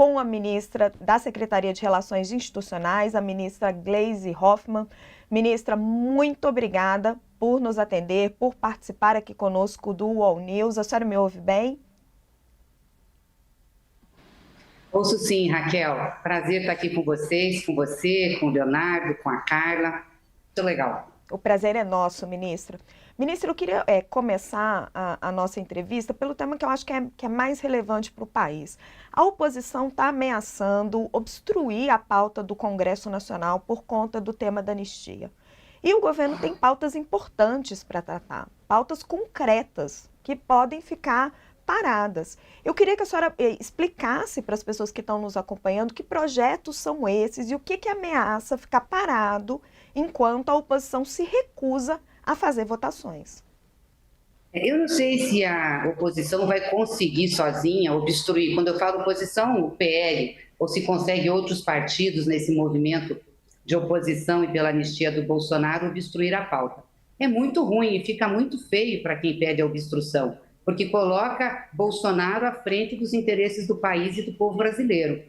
com a ministra da Secretaria de Relações Institucionais, a ministra Gleisi Hoffmann. Ministra, muito obrigada por nos atender, por participar aqui conosco do UOL News. A senhora me ouve bem? Ouço sim, Raquel. Prazer estar aqui com vocês, com você, com o Leonardo, com a Carla. Muito legal. O prazer é nosso, ministra. Ministra, eu queria começar a nossa entrevista pelo tema que eu acho que é mais relevante para o país. A oposição está ameaçando obstruir a pauta do Congresso Nacional por conta do tema da anistia. E o governo tem pautas importantes para tratar, pautas concretas que podem ficar paradas. Eu queria que a senhora explicasse para as pessoas que estão nos acompanhando que projetos são esses e o que ameaça ficar parado enquanto a oposição se recusa a fazer votações. Eu não sei se a oposição vai conseguir sozinha obstruir. Quando eu falo oposição, o PL, ou se consegue outros partidos nesse movimento de oposição e pela anistia do Bolsonaro obstruir a pauta. É muito ruim e fica muito feio para quem pede a obstrução, porque coloca Bolsonaro à frente dos interesses do país e do povo brasileiro.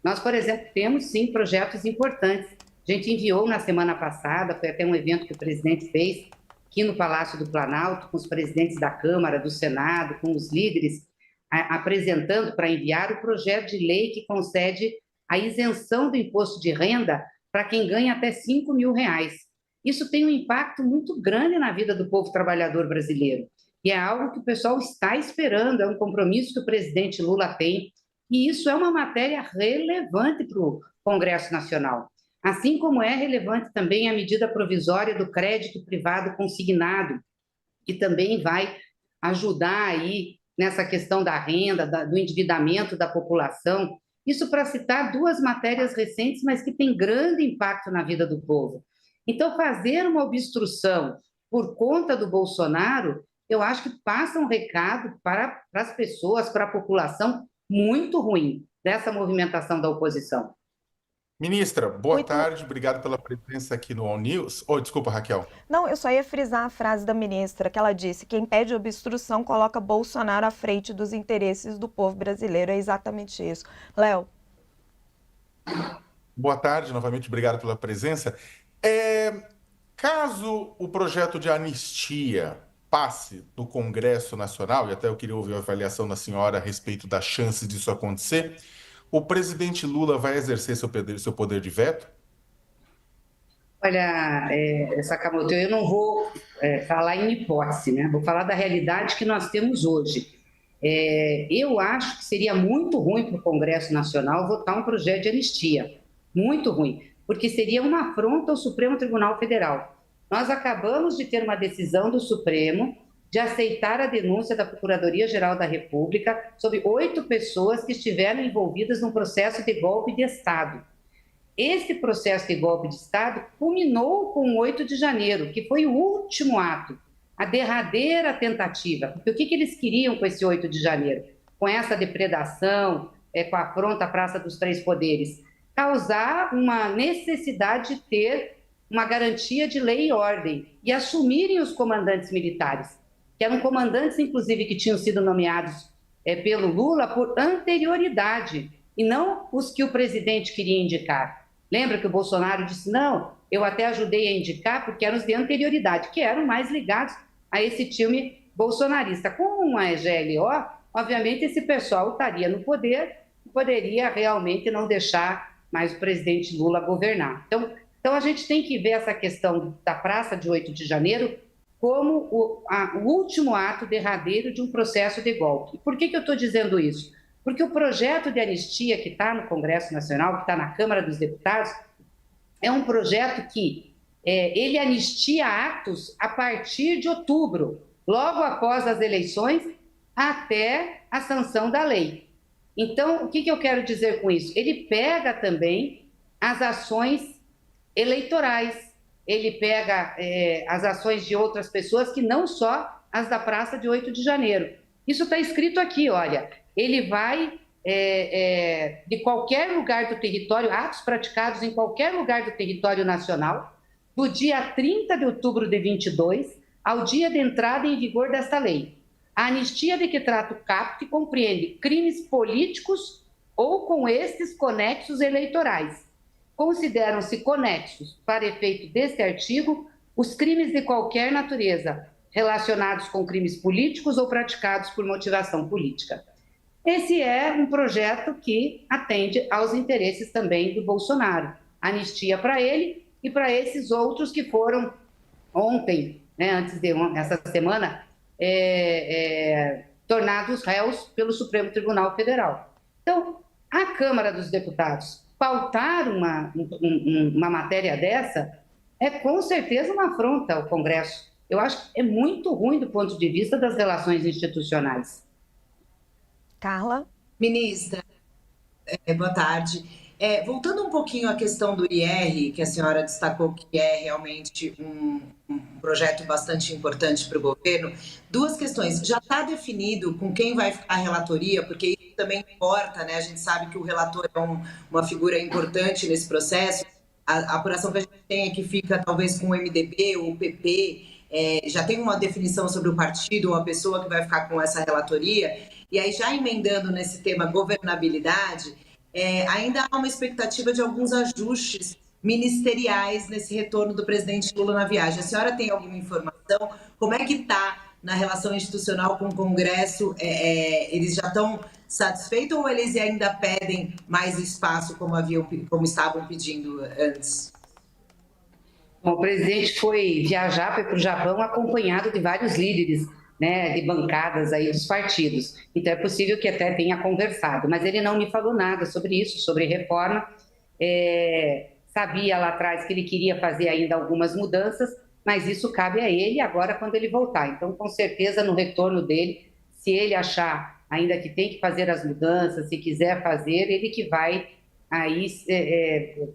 Nós, por exemplo, temos sim projetos importantes. A gente enviou na semana passada, foi até um evento que o presidente fez aqui no Palácio do Planalto, com os presidentes da Câmara, do Senado, com os líderes, apresentando para enviar o projeto de lei que concede a isenção do imposto de renda para quem ganha até R$5 mil. Isso tem um impacto muito grande na vida do povo trabalhador brasileiro. E é algo que o pessoal está esperando, é um compromisso que o presidente Lula tem, e isso é uma matéria relevante para o Congresso Nacional. Assim como é relevante também a medida provisória do crédito privado consignado, que também vai ajudar aí nessa questão da renda, do endividamento da população. Isso para citar duas matérias recentes, mas que têm grande impacto na vida do povo. Então, fazer uma obstrução por conta do Bolsonaro, eu acho que passa um recado para as pessoas, para a população, muito ruim dessa movimentação da oposição. Ministra, boa tarde, obrigado pela presença aqui no All News. Desculpa, Raquel. Não, eu só ia frisar a frase da ministra, que ela disse: quem pede obstrução coloca Bolsonaro à frente dos interesses do povo brasileiro. É exatamente isso. Léo. Boa tarde, novamente, obrigado pela presença. Caso o projeto de anistia passe no Congresso Nacional, e até eu queria ouvir a avaliação da senhora a respeito das chances disso acontecer, o presidente Lula vai exercer seu poder de veto? Olha, Sakamoto, eu não vou falar em hipótese, né? Vou falar da realidade que nós temos hoje. Eu acho que seria muito ruim para o Congresso Nacional votar um projeto de anistia. Muito ruim, porque seria uma afronta ao Supremo Tribunal Federal. Nós acabamos de ter uma decisão do Supremo de aceitar a denúncia da Procuradoria-Geral da República sobre 8 pessoas que estiveram envolvidas num processo de golpe de Estado. Esse processo de golpe de Estado culminou com o 8 de janeiro, que foi o último ato, a derradeira tentativa. Porque o que eles queriam com esse 8 de janeiro? Com essa depredação, com a afronta à Praça dos Três Poderes? Causar uma necessidade de ter uma garantia de lei e ordem e assumirem os comandantes militares, que eram comandantes, inclusive, que tinham sido nomeados pelo Lula por anterioridade, e não os que o presidente queria indicar. Lembra que o Bolsonaro disse, não, eu até ajudei a indicar porque eram os de anterioridade, que eram mais ligados a esse time bolsonarista. Com uma GLO, obviamente, esse pessoal estaria no poder e poderia realmente não deixar mais o presidente Lula governar. Então a gente tem que ver essa questão da Praça de 8 de Janeiro como o último ato derradeiro de um processo de golpe. Por que eu estou dizendo isso? Porque o projeto de anistia que está no Congresso Nacional, que está na Câmara dos Deputados, é um projeto que ele anistia atos a partir de outubro, logo após as eleições, até a sanção da lei. Então, o que eu quero dizer com isso? Ele pega também as ações eleitorais, ele pega as ações de outras pessoas que não só as da Praça de 8 de Janeiro. Isso está escrito aqui, olha, ele vai de qualquer lugar do território, atos praticados em qualquer lugar do território nacional, do dia 30 de outubro de 22 ao dia de entrada em vigor desta lei. A anistia de que trata o caput compreende crimes políticos ou com estes conexos eleitorais. Consideram-se conexos, para efeito deste artigo, os crimes de qualquer natureza, relacionados com crimes políticos ou praticados por motivação política. Esse é um projeto que atende aos interesses também do Bolsonaro. Anistia para ele e para esses outros que foram ontem, né, antes de essa semana, tornados réus pelo Supremo Tribunal Federal. Então, a Câmara dos Deputados pautar uma matéria dessa é com certeza uma afronta ao Congresso. Eu acho que é muito ruim do ponto de vista das relações institucionais. Carla? Ministra, boa tarde. Voltando um pouquinho à questão do IR, que a senhora destacou que é realmente um projeto bastante importante para o governo, duas questões. Já está definido com quem vai ficar a relatoria, porque isso também importa, né? A gente sabe que o relator é uma figura importante nesse processo. A apuração que a gente tem é que fica talvez com o MDB ou o PP, já tem uma definição sobre o partido ou a pessoa que vai ficar com essa relatoria. E aí, já emendando nesse tema governabilidade, ainda há uma expectativa de alguns ajustes ministeriais nesse retorno do presidente Lula na viagem. A senhora tem alguma informação? Como é que está na relação institucional com o Congresso? Eles já estão satisfeitos ou eles ainda pedem mais espaço, como estavam pedindo antes? Bom, o presidente foi para o Japão acompanhado de vários líderes, né, de bancadas aí dos partidos. Então, é possível que até tenha conversado, mas ele não me falou nada sobre isso, sobre reforma. Sabia lá atrás que ele queria fazer ainda algumas mudanças, mas isso cabe a ele agora quando ele voltar. Então, com certeza, no retorno dele, se ele achar ainda que tem que fazer as mudanças, se quiser fazer, ele que vai aí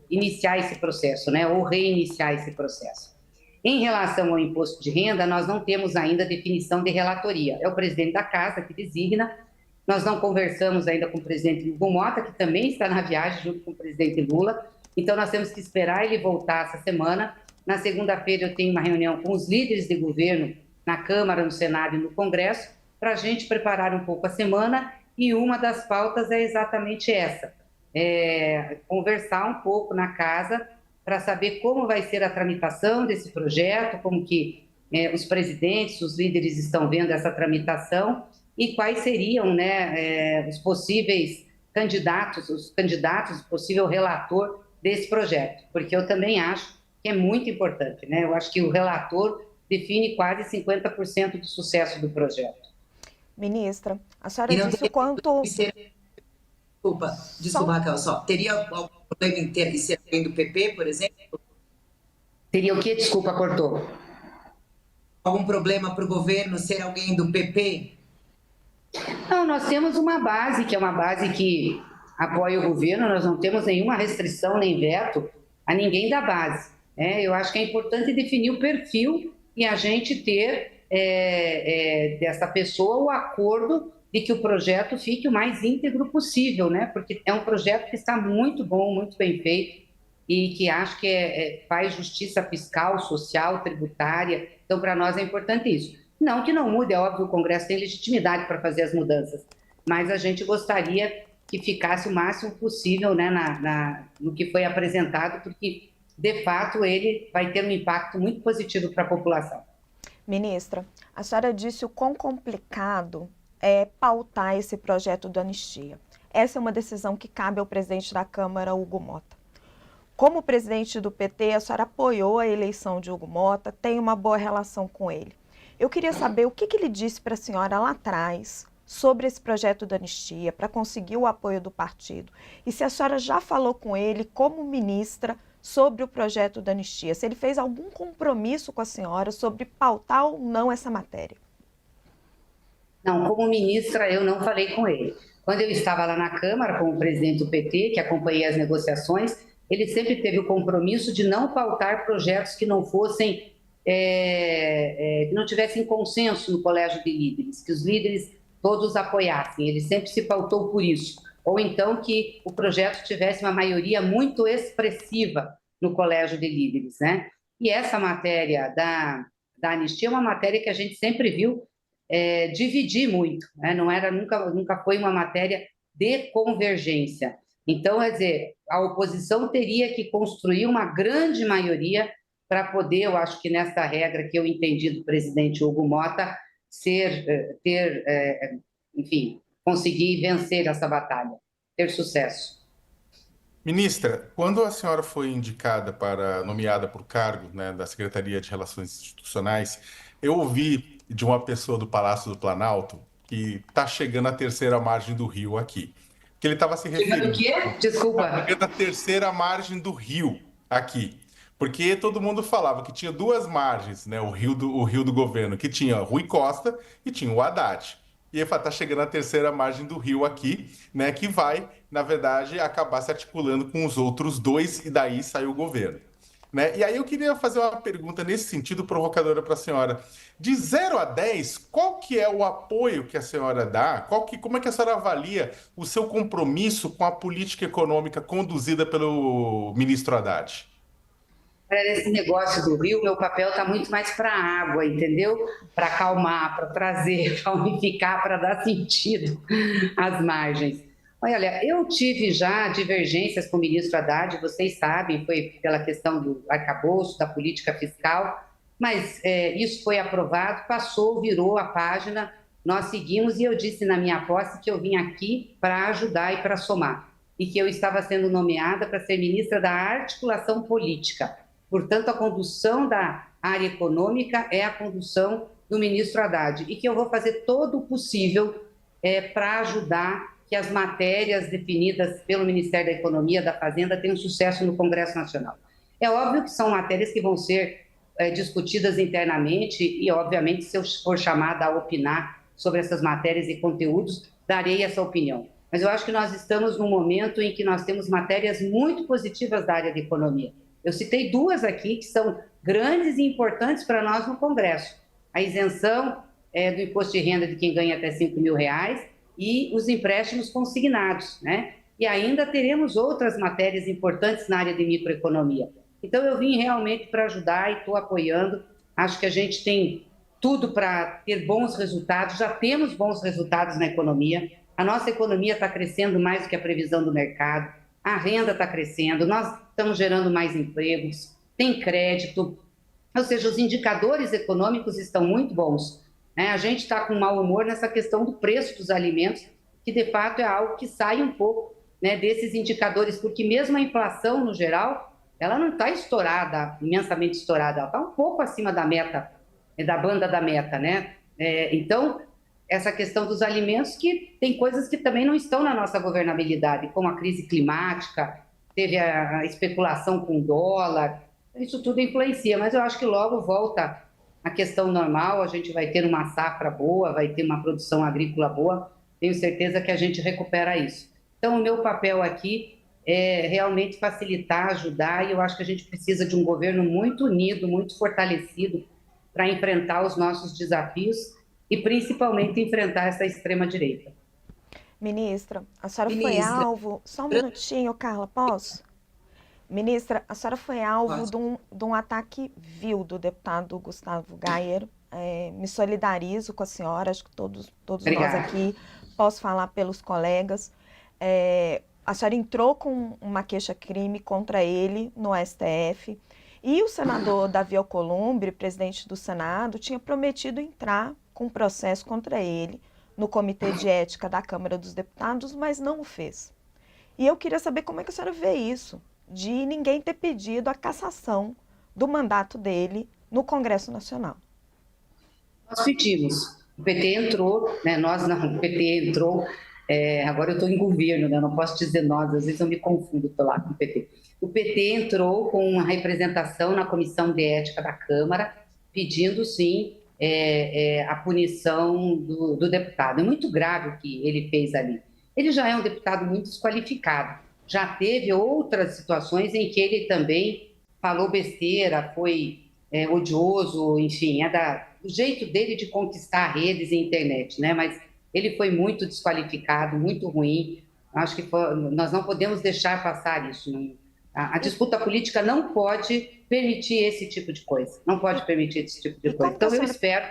iniciar esse processo, né, ou reiniciar esse processo. Em relação ao imposto de renda, nós não temos ainda definição de relatoria. É o presidente da Casa que designa. Nós não conversamos ainda com o presidente Hugo Mota, que também está na viagem junto com o presidente Lula. Então, nós temos que esperar ele voltar essa semana. Na segunda-feira, eu tenho uma reunião com os líderes de governo na Câmara, no Senado e no Congresso, para a gente preparar um pouco a semana. E uma das pautas é exatamente essa. Conversar um pouco na Casa para saber como vai ser a tramitação desse projeto, como que os presidentes, os líderes estão vendo essa tramitação e quais seriam, né, os possíveis candidatos, o possível relator desse projeto, porque eu também acho que é muito importante, né? Eu acho que o relator define quase 50% do sucesso do projeto. Ministra, a senhora disse o quanto... Desculpa, Raquel, só. Teria algum problema em ser alguém do PP, por exemplo? Teria o quê? Desculpa, cortou. Algum problema para o governo ser alguém do PP? Não, nós temos uma base, que é uma base que apoia o governo, nós não temos nenhuma restrição nem veto a ninguém da base. Eu acho que é importante definir o perfil e a gente ter dessa pessoa o acordo de que o projeto fique o mais íntegro possível, né? Porque é um projeto que está muito bom, muito bem feito e que acho que faz justiça fiscal, social, tributária. Então, para nós é importante isso. Não que não mude, é óbvio, o Congresso tem legitimidade para fazer as mudanças, mas a gente gostaria que ficasse o máximo possível, né, no que foi apresentado, porque, de fato, ele vai ter um impacto muito positivo para a população. Ministra, a senhora disse o quão complicado é pautar esse projeto do anistia. Essa é uma decisão que cabe ao presidente da Câmara, Hugo Mota. Como presidente do PT, a senhora apoiou a eleição de Hugo Mota, tem uma boa relação com ele. Eu queria saber o que ele disse para a senhora lá atrás sobre esse projeto da anistia, para conseguir o apoio do partido. E se a senhora já falou com ele, como ministra, sobre o projeto da anistia, se ele fez algum compromisso com a senhora sobre pautar ou não essa matéria. Não, como ministra, eu não falei com ele. Quando eu estava lá na Câmara, como presidente do PT, que acompanhei as negociações, ele sempre teve o compromisso de não pautar projetos que não fossem, que não tivessem consenso no colégio de líderes, que os líderes todos apoiassem. Ele sempre se pautou por isso. Ou então que o projeto tivesse uma maioria muito expressiva no colégio de líderes, né? E essa matéria da anistia é uma matéria que a gente sempre viu dividir muito, né? Não era, nunca foi uma matéria de convergência. Então, quer dizer, a oposição teria que construir uma grande maioria para poder, eu acho que nessa regra que eu entendi do presidente Hugo Mota, enfim, conseguir vencer essa batalha, ter sucesso. Ministra, quando a senhora foi nomeada para o cargo, né, da Secretaria de Relações Institucionais, eu ouvi de uma pessoa do Palácio do Planalto que está chegando a terceira margem do rio aqui. Que ele estava se referindo. O quê? Desculpa. Chegando a terceira margem do rio aqui. Porque todo mundo falava que tinha duas margens, né, o rio do governo, que tinha Rui Costa e tinha o Haddad. E ele fala, tá chegando a terceira margem do rio aqui, né, que vai, na verdade, acabar se articulando com os outros dois, e daí sai o governo. Né? E aí eu queria fazer uma pergunta nesse sentido provocadora para a senhora. De 0 a 10, qual que é o apoio que a senhora dá? Como é que a senhora avalia o seu compromisso com a política econômica conduzida pelo ministro Haddad? Nesse negócio do rio, meu papel está muito mais para a água, entendeu? Para acalmar, para trazer, para unificar, para dar sentido às margens. Olha, eu tive já divergências com o ministro Haddad, vocês sabem, foi pela questão do arcabouço, da política fiscal, mas isso foi aprovado, passou, virou a página, nós seguimos e eu disse na minha posse que eu vim aqui para ajudar e para somar, e que eu estava sendo nomeada para ser ministra da Articulação Política. Portanto, a condução da área econômica é a condução do ministro Haddad e que eu vou fazer todo o possível para ajudar que as matérias definidas pelo Ministério da Economia, da Fazenda, tenham sucesso no Congresso Nacional. É óbvio que são matérias que vão ser discutidas internamente e, obviamente, se eu for chamada a opinar sobre essas matérias e conteúdos, darei essa opinião. Mas eu acho que nós estamos num momento em que nós temos matérias muito positivas da área de economia. Eu citei duas aqui que são grandes e importantes para nós no Congresso. A isenção do imposto de renda de quem ganha até R$ 5.000 e os empréstimos consignados, né? E ainda teremos outras matérias importantes na área de microeconomia. Então, eu vim realmente para ajudar e estou apoiando. Acho que a gente tem tudo para ter bons resultados, já temos bons resultados na economia. A nossa economia está crescendo mais do que a previsão do mercado, a renda está crescendo, nós estamos gerando mais empregos, tem crédito, ou seja, os indicadores econômicos estão muito bons. Né? A gente está com mau humor nessa questão do preço dos alimentos, que de fato é algo que sai um pouco, né, desses indicadores, porque mesmo a inflação, no geral, ela não está estourada, imensamente estourada, ela está um pouco acima da meta, da banda da meta, né? Então, essa questão dos alimentos, que tem coisas que também não estão na nossa governabilidade, como a crise climática, teve a especulação com o dólar, isso tudo influencia, mas eu acho que logo volta a questão normal, a gente vai ter uma safra boa, vai ter uma produção agrícola boa, tenho certeza que a gente recupera isso. Então, o meu papel aqui é realmente facilitar, ajudar, e eu acho que a gente precisa de um governo muito unido, muito fortalecido para enfrentar os nossos desafios e principalmente enfrentar essa extrema-direita. Ministra, a senhora foi alvo... Só um minutinho, Carla, posso? Ministra, a senhora foi alvo de um ataque vil do deputado Gustavo Gayer. Me solidarizo com a senhora, acho que todos nós aqui, posso falar pelos colegas. A senhora entrou com uma queixa-crime contra ele no STF e o senador Davi Alcolumbre, presidente do Senado, tinha prometido entrar com processo contra ele no Comitê de Ética da Câmara dos Deputados, mas não o fez. E eu queria saber como é que a senhora vê isso, de ninguém ter pedido a cassação do mandato dele no Congresso Nacional. Nós pedimos, o PT entrou, né? Nós não, o PT entrou, agora eu estou em governo, né? Não posso dizer nós, às vezes eu me confundo, estou lá com o PT. O PT entrou com uma representação na Comissão de Ética da Câmara, pedindo, sim, a punição do deputado. É muito grave o que ele fez ali. Ele já é um deputado muito desqualificado. Já teve outras situações em que ele também falou besteira, foi odioso, enfim, o jeito dele de conquistar redes e internet, né? Mas ele foi muito desqualificado, muito ruim. Acho que nós não podemos deixar passar isso. A disputa política não pode permitir esse tipo de coisa. Não pode permitir esse tipo de coisa. Então, eu espero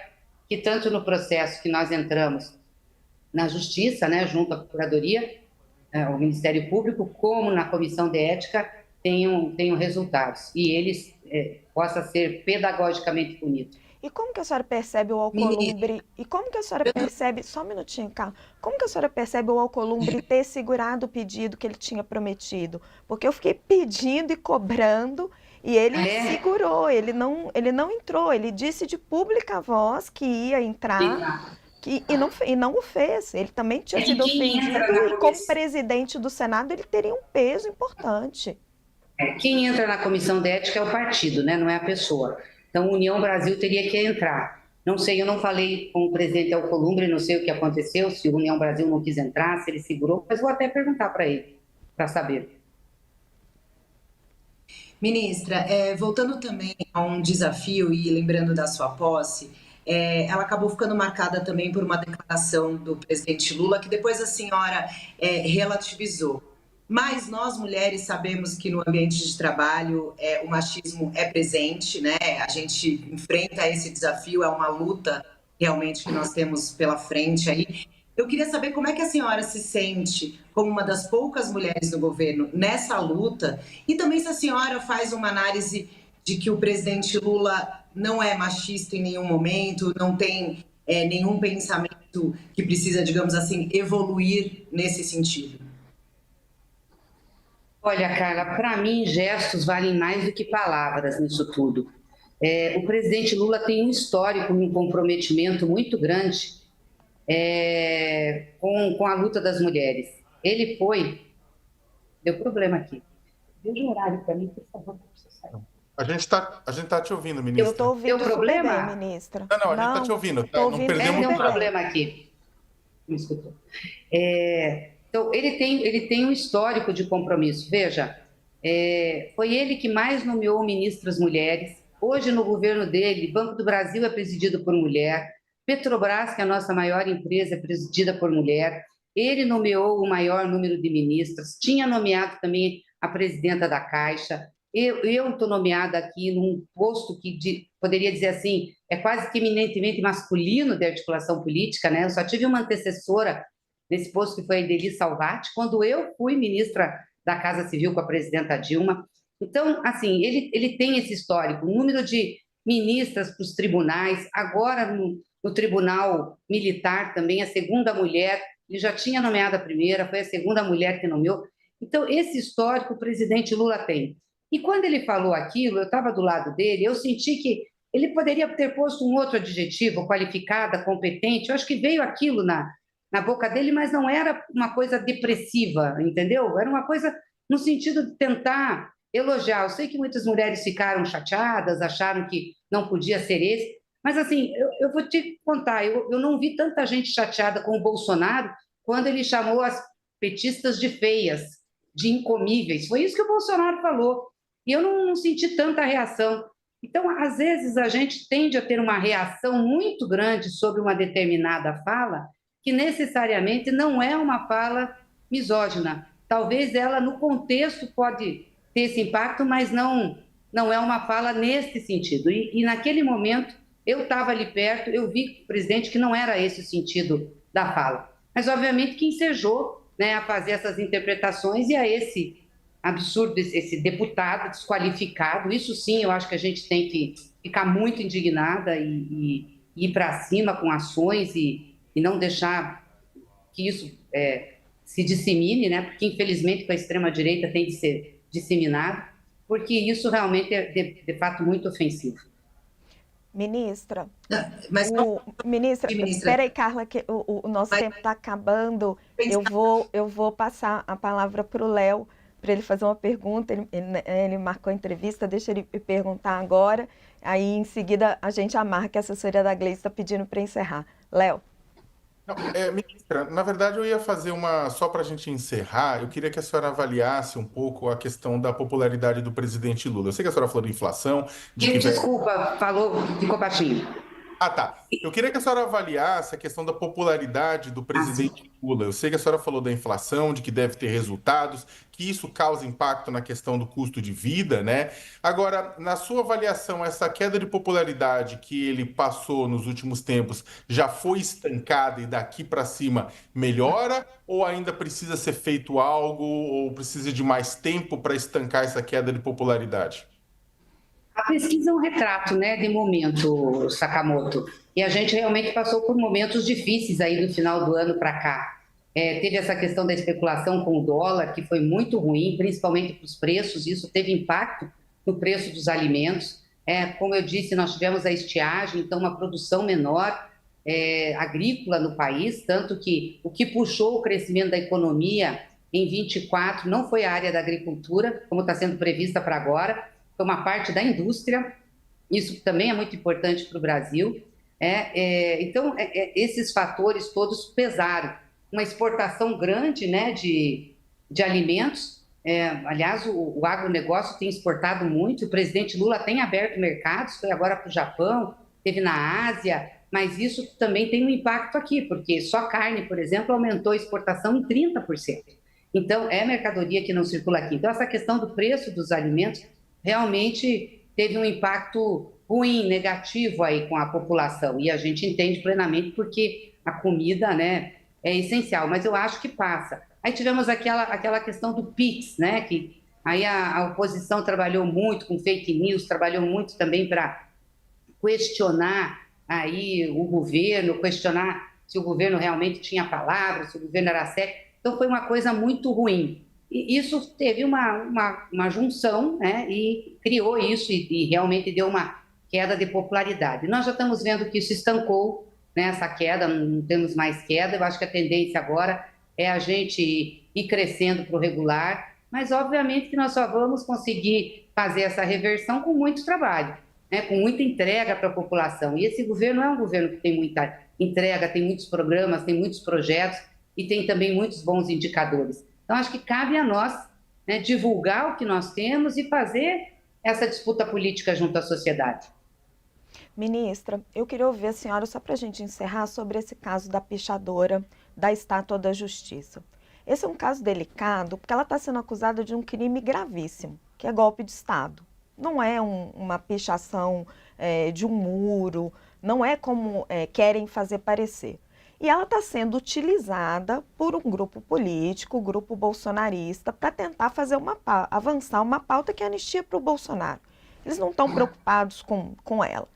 que tanto no processo que nós entramos na Justiça, né, junto à Procuradoria, o Ministério Público, como na Comissão de Ética, tenham resultados e eles possa ser pedagogicamente punido. E como que a senhora percebe o Alcolumbre? E como que a senhora percebe, só um minutinho, Carla, como que a senhora percebe o Alcolumbre ter segurado o pedido que ele tinha prometido? Porque eu fiquei pedindo e cobrando e ele segurou, ele não entrou, ele disse de pública voz que ia entrar e não o fez. Ele também tinha sido ofendido e como presidente do Senado ele teria um peso importante. Quem entra na Comissão de Ética é o partido, né? Não é a pessoa. Então, União Brasil teria que entrar. Não sei, eu não falei com o presidente Alcolumbre, não sei o que aconteceu, se o União Brasil não quis entrar, se ele segurou, mas vou até perguntar para ele, para saber. Ministra, voltando também a um desafio e lembrando da sua posse, ela acabou ficando marcada também por uma declaração do presidente Lula, que depois a senhora relativizou. Mas nós, mulheres, sabemos que no ambiente de trabalho o machismo é presente, né? A gente enfrenta esse desafio, é uma luta realmente que nós temos pela frente aí. Eu queria saber como é que a senhora se sente como uma das poucas mulheres no governo nessa luta e também se a senhora faz uma análise de que o presidente Lula não é machista em nenhum momento, não tem nenhum pensamento que precisa, digamos assim, evoluir nesse sentido. Olha, Carla, para mim, gestos valem mais do que palavras nisso tudo. O presidente Lula tem um histórico, um comprometimento muito grande com a luta das mulheres. Ele foi... Deu problema aqui. Veja o horário para mim, por favor, para você sair. A gente tá te ouvindo, ministra. Eu estou ouvindo Deu problema? super bem, ministra. Não, a gente está te ouvindo. Tô ouvindo, não perdemos Tem um nada. problema aqui. Me escutou. Então, ele tem um histórico de compromisso. Veja, foi ele que mais nomeou ministras mulheres. Hoje, no governo dele, Banco do Brasil é presidido por mulher. Petrobras, que é a nossa maior empresa, é presidida por mulher. Ele nomeou o maior número de ministras. Tinha nomeado também a presidenta da Caixa. Eu estou nomeada aqui num posto que poderia dizer assim, é quase que eminentemente masculino de articulação política, né? Eu só tive uma antecessora nesse posto que foi a Ideli Salvati, quando eu fui ministra da Casa Civil com a presidenta Dilma. Então, assim, ele tem esse histórico, o número de ministras para os tribunais, agora no Tribunal Militar também, a segunda mulher, ele já tinha nomeado a primeira, foi a segunda mulher que nomeou. Então, esse histórico o presidente Lula tem. E quando ele falou aquilo, eu estava do lado dele, eu senti que ele poderia ter posto um outro adjetivo, qualificada, competente, eu acho que veio aquilo na boca dele, mas não era uma coisa depressiva, entendeu? Era uma coisa no sentido de tentar elogiar. Eu sei que muitas mulheres ficaram chateadas, acharam que não podia ser esse, mas assim, eu vou te contar, eu não vi tanta gente chateada com o Bolsonaro quando ele chamou as petistas de feias, de incomíveis. Foi isso que o Bolsonaro falou. E eu não senti tanta reação. Então, às vezes, a gente tende a ter uma reação muito grande sobre uma determinada fala, que necessariamente não é uma fala misógina. Talvez ela, no contexto, pode ter esse impacto, mas não é uma fala nesse sentido. E naquele momento, eu estava ali perto, eu vi, presidente, que não era esse o sentido da fala. Mas, obviamente, que ensejou, né, a fazer essas interpretações e a esse absurdo, esse deputado desqualificado. Isso sim, eu acho que a gente tem que ficar muito indignada e ir para cima com ações e não deixar que isso se dissemine, né? Porque infelizmente com a extrema-direita tem de ser disseminado, porque isso realmente é de fato muito ofensivo. Ministra, Mas, ministra, espera aí, Carla, que o nosso tempo está acabando. Eu vou passar a palavra para o Léo, para ele fazer uma pergunta. Ele marcou a entrevista, deixa ele perguntar agora. Aí, em seguida, a gente amarra que a assessoria da Gleice está pedindo para encerrar. Léo. Não, ministra, na verdade eu ia fazer só para a gente encerrar, eu queria que a senhora avaliasse um pouco a questão da popularidade do presidente Lula. Eu sei que a senhora falou de inflação, Desculpa, ficou baixinho. Ah, tá. Eu queria que a senhora avaliasse a questão da popularidade do presidente Lula. Eu sei que a senhora falou da inflação, de que deve ter resultados, que isso causa impacto na questão do custo de vida, né? Agora, na sua avaliação, essa queda de popularidade que ele passou nos últimos tempos já foi estancada e daqui para cima melhora? Ou ainda precisa ser feito algo, ou precisa de mais tempo para estancar essa queda de popularidade? A pesquisa é um retrato, né, de momento, Sakamoto. E a gente realmente passou por momentos difíceis aí do final do ano para cá. Teve essa questão da especulação com o dólar, que foi muito ruim, principalmente para os preços. Isso teve impacto no preço dos alimentos. Como eu disse, nós tivemos a estiagem, então uma produção menor agrícola no país, tanto que o que puxou o crescimento da economia em 24 não foi a área da agricultura, como está sendo prevista para agora, foi uma parte da indústria. Isso também é muito importante para o Brasil. Então, esses fatores todos pesaram. Uma exportação grande, né, de alimentos. Aliás, o agronegócio tem exportado muito, o presidente Lula tem aberto mercados, foi agora para o Japão, teve na Ásia, mas isso também tem um impacto aqui, porque só carne, por exemplo, aumentou a exportação em 30%. Então, é mercadoria que não circula aqui. Então, essa questão do preço dos alimentos realmente teve um impacto ruim, negativo aí com a população, e a gente entende plenamente porque a comida, né, é essencial, mas eu acho que passa. Aí tivemos aquela questão do PIX, né, que aí a oposição trabalhou muito com fake news, trabalhou muito também para questionar aí o governo, questionar se o governo realmente tinha palavra, se o governo era sério. Então foi uma coisa muito ruim. E isso teve uma junção, né, e criou isso e realmente deu uma queda de popularidade. Nós já estamos vendo que isso estancou, né, essa queda, não temos mais queda. Eu acho que a tendência agora é a gente ir crescendo para o regular, mas obviamente que nós só vamos conseguir fazer essa reversão com muito trabalho, né, com muita entrega para a população. E esse governo é um governo que tem muita entrega, tem muitos programas, tem muitos projetos e tem também muitos bons indicadores. Então, acho que cabe a nós, né, divulgar o que nós temos e fazer essa disputa política junto à sociedade. Ministra, eu queria ouvir a senhora, só para a gente encerrar, sobre esse caso da pichadora da Estátua da Justiça. Esse é um caso delicado porque ela está sendo acusada de um crime gravíssimo, que é golpe de Estado. Não é uma pichação de um muro, não é como querem fazer parecer. E ela está sendo utilizada por um grupo político, o grupo bolsonarista, para tentar avançar uma pauta que é anistia para o Bolsonaro. Eles não estão preocupados com ela.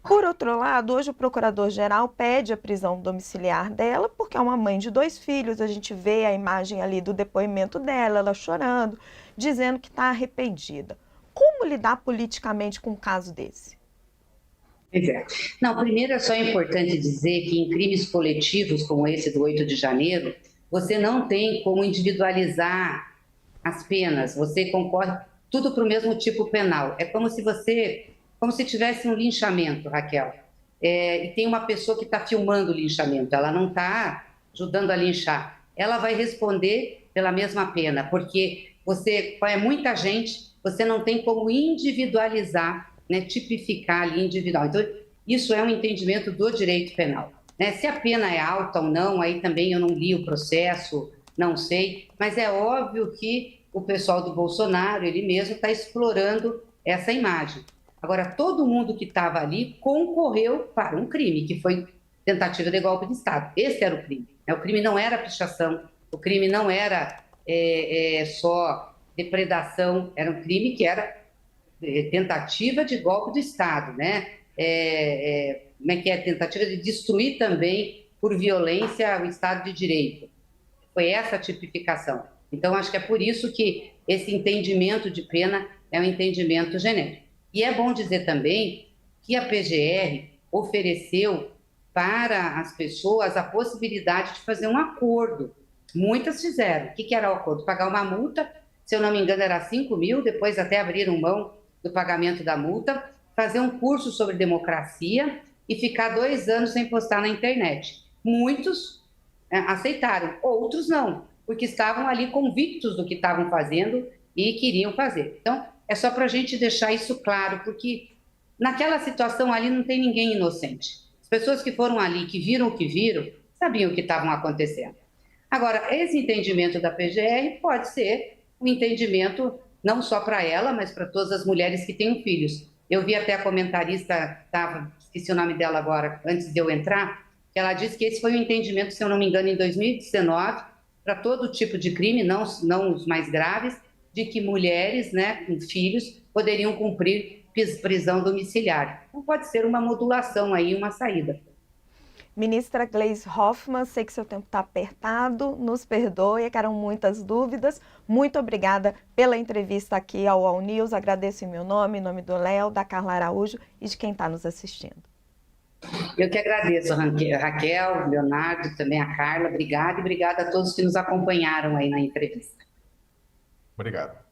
Por outro lado, hoje o procurador-geral pede a prisão domiciliar dela, porque é uma mãe de 2 filhos, a gente vê a imagem ali do depoimento dela, ela chorando, dizendo que está arrependida. Como lidar politicamente com um caso desse? Pois é. Não, primeiro é só importante dizer que em crimes coletivos como esse do 8 de janeiro, você não tem como individualizar as penas, você concorre tudo para o mesmo tipo penal. É como se tivesse um linchamento, Raquel. E tem uma pessoa que está filmando o linchamento, ela não está ajudando a linchar. Ela vai responder pela mesma pena, porque é muita gente, você não tem como individualizar, né, tipificar ali individual. Então, isso é um entendimento do direito penal. Né? Se a pena é alta ou não, aí também eu não li o processo, não sei, mas é óbvio que o pessoal do Bolsonaro, ele mesmo está explorando essa imagem. Agora, todo mundo que estava ali concorreu para um crime, que foi tentativa de golpe de Estado. Esse era o crime. O crime não era pichação, o crime não era só depredação, era um crime que era tentativa de golpe de Estado, né? Como é que é? Tentativa de destruir também, por violência, o Estado de Direito. Foi essa a tipificação. Então, acho que é por isso que esse entendimento de pena é um entendimento genérico. E é bom dizer também que a PGR ofereceu para as pessoas a possibilidade de fazer um acordo. Muitas fizeram. O que era o acordo? Pagar uma multa, se eu não me engano era 5 mil, depois até abriram mão do pagamento da multa, fazer um curso sobre democracia e ficar 2 anos sem postar na internet. Muitos aceitaram, outros não, porque estavam ali convictos do que estavam fazendo e queriam fazer. Então, é só para a gente deixar isso claro, porque naquela situação ali não tem ninguém inocente. As pessoas que foram ali, que viram o que viram, sabiam o que estavam acontecendo. Agora, esse entendimento da PGR pode ser um entendimento não só para ela, mas para todas as mulheres que têm filhos. Eu vi até a comentarista, esqueci o nome dela agora, antes de eu entrar, que ela disse que esse foi um entendimento, se eu não me engano, em 2019, para todo tipo de crime, não os mais graves, de que mulheres, né, com filhos poderiam cumprir prisão domiciliar. Então, pode ser uma modulação aí, uma saída. Ministra Gleisi Hoffmann, sei que seu tempo está apertado, nos perdoe, que eram muitas dúvidas. Muito obrigada pela entrevista aqui ao All News. Agradeço em meu nome, em nome do Léo, da Carla Araújo e de quem está nos assistindo. Eu que agradeço, Raquel, Leonardo, também a Carla. Obrigada e obrigada a todos que nos acompanharam aí na entrevista. Obrigado.